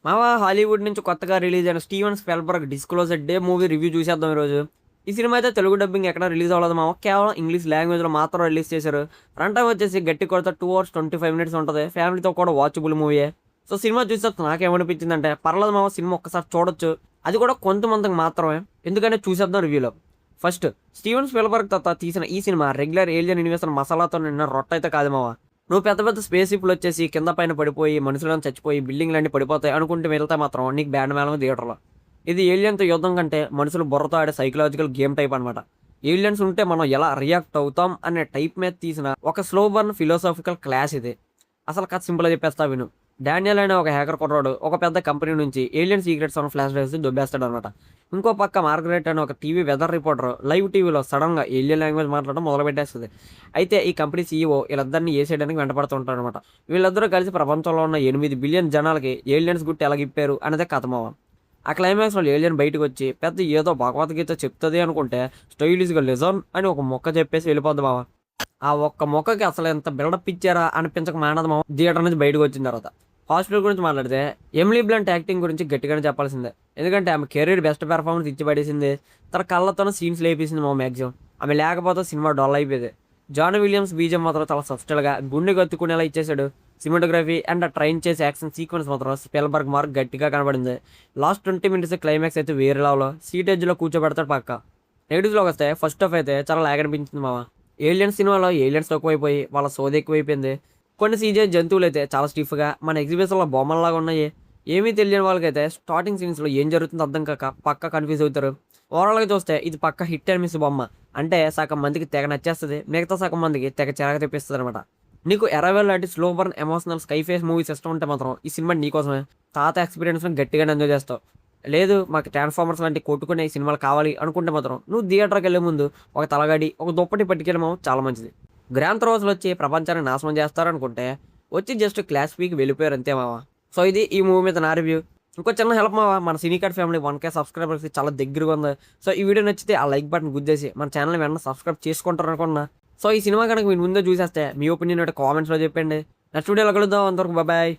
మావా హాలీవుడ్ నుంచి కొత్తగా రిలీజ్ అయిన Steven Spielberg disclosure day movie review చూసేద్దాం ఈరోజు. ఈ సినిమా అయితే తెలుగు డబ్బింగ్ ఎక్కడ రిలీజ్ అవ్వలేదు మావ, కేవలం ఇంగ్లీష్ లాంగ్వేజ్లో మాత్రం రిలీజ్ చేశారు. రన్ టైం వచ్చేసి గట్టి కొడత 2 hours 25 minutes ఉంటుంది. ఫ్యామిలీతో కూడా వాచబుల్ మూవీయే. సో సినిమా చూస్తే నాకేమనిపించిందంటే పర్లేదు మావ, సినిమా ఒక్కసారి చూడొచ్చు, అది కూడా కొంతమందికి మాత్రమే. ఎందుకంటే చూసేద్దాం రివ్యూలో. ఫస్ట్, స్టీవెన్ స్పిల్బర్గ్ తర్వాత తీసిన ఈ సినిమా రెగ్యులర్ ఏలియన్ ఇన్వేషన్ మసాలాతో నిన్న రొట్టె అయితే కాదు మావా. నువ్వు పెద్ద పెద్ద స్పేస్ షిప్లు వచ్చేసి కింద పైన పడిపోయి మనుషులను చచ్చిపోయి బిల్డింగ్లన్నీ పడిపోతాయి అనుకుంటే వెళ్తే మాత్రం నీకు బ్యాండ్ మేళం థియేటర్లో. ఇది ఏలియన్తో యుద్ధం కంటే మనుషులు బుర్రతో ఆడే సైకలాజికల్ గేమ్ టైప్ అనమాట. ఏలియన్స్ ఉంటే మనం ఎలా రియాక్ట్ అవుతాం అనే టైప్ మీద తీసిన ఒక స్లో బర్న్ ఫిలాసాఫికల్ క్లాస్ ఇది. అసలు కథ సింపుల్గా చెప్పేస్తా విను. డానియల్ అనే ఒక హ్యాకర్ కుర్రాడు ఒక పెద్ద కంపెనీ నుంచి ఏలియన్ సీక్రెట్స్ అన్న ఫ్లాష్ డ్రైవ్స్ దొబ్బేస్తాడు అనమాట. ఇంకో పక్క మార్గరెట్ అనే ఒక టీవీ వెదర్ రిపోర్టర్ లైవ్ టీవీలో సడన్గా ఏలియన్ లాంగ్వేజ్ మాట్లాడడం మొదలు పెట్టేస్తుంది. అయితే ఈ కంపెనీ సీఈఓ వీళ్ళిద్దరిని వేసేయడానికి వెంటపడుతూ ఉంటాడు అనమాట. వీళ్ళిద్దరూ కలిసి ప్రపంచంలో ఉన్న 8 బిలియన్ జనాలకి ఏలియన్స్ గుట్టి ఎలాగిప్పారు అనేదే కథమవ. ఆ క్లైమాక్స్లో ఏలియన్ బయటకు వచ్చి పెద్ద ఏదో భగవద్గీత చెప్తుంది అనుకుంటే స్టైలిష్గా లిజన్ అని ఒక మొక్క చెప్పేసి వెళ్ళిపోద్ది బావ. ఆ ఒక్క మొక్కకి అసలు ఎంత బిల్డప్ ఇచ్చారా అనిపించక మానదు మామ థియేటర్ నుంచి బయటకు వచ్చిన తర్వాత. హాస్పిటల్ గురించి మాట్లాడితే ఎమిలీ బ్లంట్ యాక్టింగ్ గురించి గట్టిగానే చెప్పాల్సిందే. ఎందుకంటే ఆమె కెరీర్ బెస్ట్ పెర్ఫార్మెన్స్ ఇచ్చి పడేసింది. తన కళ్ళతోనే సీన్స్ లేపేసింది మా మ్యాక్సిమం. ఆమె లేకపోతే సినిమా డల్ అయిపోయేది. జాన్ విలియమ్స్ బీజం మాత్రం చాలా సబ్స్టల్గా గుండె కత్తుకునేలా ఇచ్చేసాడు. సినిమాటోగ్రఫీ అండ్ ట్రైన్ చేసే యాక్షన్ సీక్వెన్స్ మాత్రం స్పిల్బర్గ్ మార్క్ గట్టిగా కనబడింది. లాస్ట్ 20 minutes క్లైమాక్స్ అయితే వేరే లెవెల్లో సీట్ ఎడ్జ్లో కూర్చోబెడతాడు పక్క. నెగిటివ్స్లోకి వస్తే ఫస్ట్ హాఫ్ అయితే చాలా లాగ్ అనిపించింది మామ. ఏలియన్స్ సినిమాలో ఏలియన్స్ తక్కువైపోయి వాళ్ళ సోది ఎక్కువైపోయింది. కొన్ని సీజే జంతువులు అయితే చాలా స్టిఫ్గా మన ఎగ్జిబిషన్లో బొమ్మల్లాగా ఉన్నాయి. ఏమీ తెలియని వాళ్ళకైతే స్టార్టింగ్ సీన్స్లో ఏం జరుగుతుందో అర్థం కాక పక్క కన్ఫ్యూజ్ అవుతారు. ఓవరాల్గా చూస్తే ఇది పక్క హిట్ అండ్ మిస్ బొమ్మ. అంటే సగం మందికి తెగ నచ్చేస్తుంది, మిగతా సగం మందికి తెగ చిరాకు తెప్పిస్తుంది అనమాట. నీకు ఎరవెల్ లాంటి slow burn emotional sky face movies ఇష్టం ఉంటే మాత్రం ఈ సినిమా నీకోసమే. తాత ఎక్స్పీరియన్స్ గట్టిగానే ఎంజాయ్ చేస్తావు. లేదు మాకు ట్రాన్స్ఫార్మర్స్ లాంటి కొట్టుకునే సినిమాలు కావాలి అనుకుంటే మాత్రం నువ్వు థియేటర్కి వెళ్ళే ముందు ఒక తలగాడి ఒక దుప్పటి పట్టుకెళ్ళమో చాలా మంచిది. గ్రాండ్ రోజులు వచ్చి ప్రపంచాన్ని నాశనం చేస్తారనుకుంటే వచ్చి జస్ట్ క్లాస్ పీకి వెళ్ళిపోయారు అంతే మావా. సో ఇది ఈ మూవీ మీద నా రివ్యూ. ఇంకో చిన్న హెల్ప్ మావా, మన సినీ కార్డ్ ఫ్యామిలీ 1K సబ్స్క్రైబర్స్కి చాలా దగ్గరగా ఉంది. సో ఈ వీడియో నచ్చితే ఆ లైక్ బటన్ గుద్దేసి మన ఛానల్ని వెంటనే సబ్స్క్రైబ్ చేసుకుంటారు అనుకున్నా. సో ఈ సినిమా కనుక మీరు ముందే చూసేస్తే మీ ఒపీనియన్ అంటే కామెంట్స్లో చెప్పండి. నెక్స్ట్ వీడియోలో కలుద్దాం. అంతవరకు బాయ్.